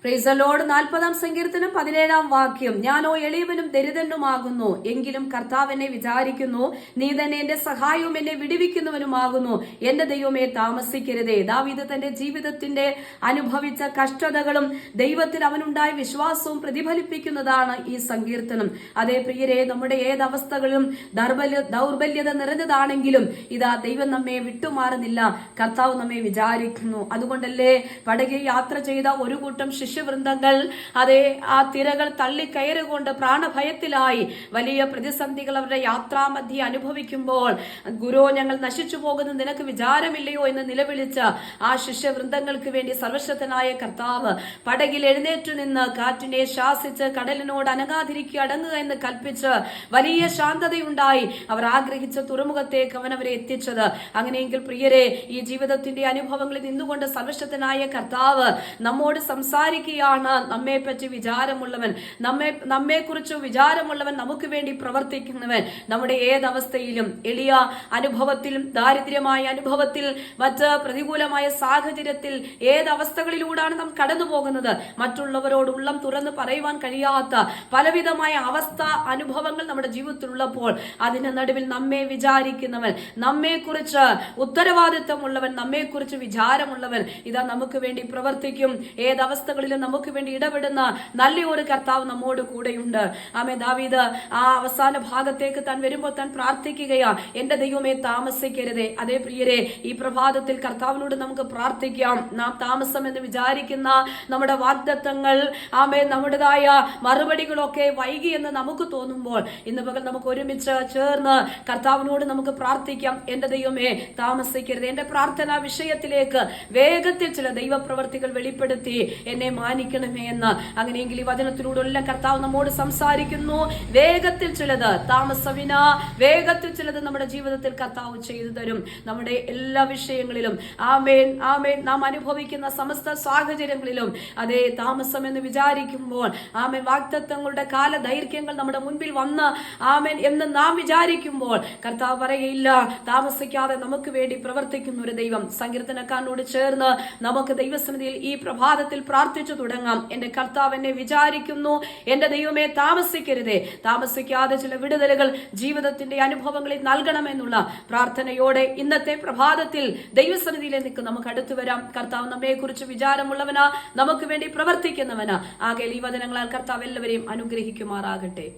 Praise the Lord. 40-ാം സങ്കീർത്തനം 17-ാം വാക്യം. ഞാനോ എളിയവനും ദരിദ്രനുമാകുന്നു, എങ്കിലും കർത്താവ് എന്നെ വിചാരിക്കുന്നു. നീ തന്നെ എന്റെ സഹായവും എന്നെ വിടുവിക്കുന്നവനുമാകുന്നു. എന്റെ ദൈവമേ, താമസിക്കരുതേ. ദാവീദ് തന്റെ ജീവിതത്തിന്റെ അനുഭവിച്ച കഷ്ടതകളും ദൈവത്തിൽ അവനുണ്ടായ വിശ്വാസവും പ്രതിഫലിപ്പിക്കുന്നതാണ് ഈ സങ്കീർത്തനം. അതേ പ്രിയരെ, നമ്മുടെ ഏതവസ്ഥകളും ദൗർബല്യത നിറഞ്ഞതാണെങ്കിലും ഇതാ ദൈവം നമ്മെ വിട്ടുമാറുന്നില്ല. കർത്താവ് നമ്മെ വിചാരിക്കുന്നു. അതുകൊണ്ടല്ലേ പടകിൽ യാത്ര ചെയ്ത ഒരു കൂട്ടം ശിഷ്യവൃന്ദങ്ങൾ അതേ ആ തിരകൾ തള്ളിക്കയറുകൊണ്ട് പ്രാണഭയത്തിലായി വലിയ പ്രതിസന്ധികൾ അവരുടെ യാത്രാമധ്യേ അനുഭവിക്കുമ്പോൾ, ഗുരു, ഞങ്ങൾ നശിച്ചു പോകുന്നത് നിനക്ക് വിചാരമില്ലയോ എന്ന് നിലവിളിച്ച ആ ശിഷ്യവൃന്ദങ്ങൾക്ക് വേണ്ടി സർവശക്തനായ കർത്താവ് പടകിൽ എഴുന്നേറ്റു നിന്ന് കാറ്റിനെ ശാസിച്ച് കടലിനോട് അനങ്ങാതിരിക്കുക, അടങ്ങുക എന്ന് കൽപ്പിച്ച് വലിയ ശാന്തതയുണ്ടായി അവർ ആഗ്രഹിച്ച തുറമുഖത്തേക്ക് അവൻ അവരെ എത്തിച്ചത്. അങ്ങനെയെങ്കിൽ പ്രിയരെ, ഈ ജീവിതത്തിന്റെ അനുഭവങ്ങളിൽ നിന്നുകൊണ്ട് സർവശക്തനായ കർത്താവ് നമ്മോട് സംസാരിക്കുകയാണ്. നമ്മെ പറ്റി വിചാരമുള്ളവൻ, നമ്മെക്കുറിച്ച് വിചാരമുള്ളവൻ, നമുക്ക് വേണ്ടി പ്രവർത്തിക്കുന്നവൻ. നമ്മുടെ ഏതവസ്ഥയിലും, എളിയ അനുഭവത്തിലും, ദാരിദ്ര്യമായ അനുഭവത്തിൽ, മറ്റ് പ്രതികൂലമായ സാഹചര്യത്തിൽ, ഏതവസ്ഥകളിലൂടെയാണ് നാം കടന്നു പോകുന്നത്, മറ്റുള്ളവരോട് ഉള്ളം തുറന്ന് പറയുവാൻ കഴിയാത്ത പലവിധമായ അവസ്ഥ അനുഭവങ്ങൾ നമ്മുടെ ജീവിതത്തിലുള്ളപ്പോൾ അതിന്റെ നടുവിൽ നമ്മെ വിചാരിക്കുന്നവൻ, നമ്മെക്കുറിച്ച് ഉത്തരവാദിത്വമുള്ളവൻ, നമ്മെക്കുറിച്ച് വിചാരമുള്ളവൻ ഇതാ നമുക്ക് വേണ്ടി പ്രവർത്തിക്കും. ഏതവസ്ഥകളിലും നമുക്ക് വേണ്ടി ഇടപെടുന്ന നല്ലൊരു കർത്താവ് നമ്മോട് കൂടെയുണ്ട്. ആമേ. ദാവീദ് ആ അവസാന ഭാഗത്തേക്ക് താൻ വരുമ്പോൾ താൻ പ്രാർത്ഥിക്കുകയാ, എന്റെ ദൈവമേ, താമസിക്കരുതേ. അതേ പ്രിയരെ, ഈ പ്രഭാതത്തിൽ കർത്താവിനോട് നമുക്ക് പ്രാർത്ഥിക്കാം. നാം താമസം എന്ന് വിചാരിക്കുന്ന നമ്മുടെ വാഗ്ദത്തങ്ങൾ, ആമേ, നമ്മുടേതായ മറുപടികളൊക്കെ വൈകി എന്ന് നമുക്ക് തോന്നുമ്പോൾ ഇന്ന് പകൽ നമുക്ക് ഒരുമിച്ച് ചേർന്ന് കർത്താവിനോട് നമുക്ക് പ്രാർത്ഥിക്കാം. എന്റെ ദൈവമേ, താമസിക്കരുത്. എന്റെ പ്രാർത്ഥനാ വിഷയത്തിലേക്ക് വേഗത്തിൽ ചില ദൈവപ്രവർത്തികൾ വെളിപ്പെടുത്തി എന്നെ മാനിക്കണമേ എന്ന്. അങ്ങനെയെങ്കിൽ ഈ വചനത്തിലൂടെ കർത്താവ് നമ്മോട് സംസാരിക്കുന്നു. വേഗത്തിൽ ചിലത്, താമസവിന വേഗത്തിൽ ചിലത് നമ്മുടെ ജീവിതത്തിൽ കർത്താവ് ചെയ്തു തരും. നമ്മുടെ എല്ലാ വിഷയങ്ങളിലും, ആമേൻ, ആമേൻ, നാം അനുഭവിക്കുന്ന സമസ്ത സാഹചര്യങ്ങളിലും അതേ താമസം എന്ന് വിചാരിക്കുമ്പോൾ, ആമേൻ, വാഗ്ദത്തങ്ങളുടെ കാലദൈർഘ്യങ്ങൾ നമ്മുടെ മുൻപിൽ വന്ന് ആമേൻ എന്ന് നാം വിചാരിക്കുമ്പോൾ കർത്താവ് പറയയില്ല, താമസിക്കാതെ നമുക്ക് വേണ്ടി പ്രവർത്തിക്കുന്ന ഒരു ദൈവം. സങ്കീർത്തനക്കാരനോട് ചേർന്ന് നമുക്ക് ദൈവസന്നിധിയിൽ ഈ പ്രഭാതത്തിൽ പ്രാർത്ഥിച്ചു തുടങ്ങാം. എന്റെ കർത്താവ് എന്നെ വിചാരിക്കുന്നു, എന്റെ ദൈവമേ, താമസിക്കരുതേ. താമസിക്കാതെ ചില വിടുതലുകൾ ജീവിതത്തിന്റെ അനുഭവങ്ങളിൽ നൽകണമെന്നുള്ള പ്രാർത്ഥനയോടെ ഇന്നത്തെ പ്രഭാതത്തിൽ ദൈവസന്നിധിയിലേക്ക് നമുക്ക് അടുത്തു വരാം. കർത്താവ് നമ്മെ കുറിച്ച് വിചാരമുള്ളവനാ, നമുക്ക് വേണ്ടി പ്രവർത്തിക്കുന്നവനാ. ആകെ ഈ വചനങ്ങളാൽ കർത്താവ് എല്ലാവരെയും അനുഗ്രഹിക്കുമാറാകട്ടെ.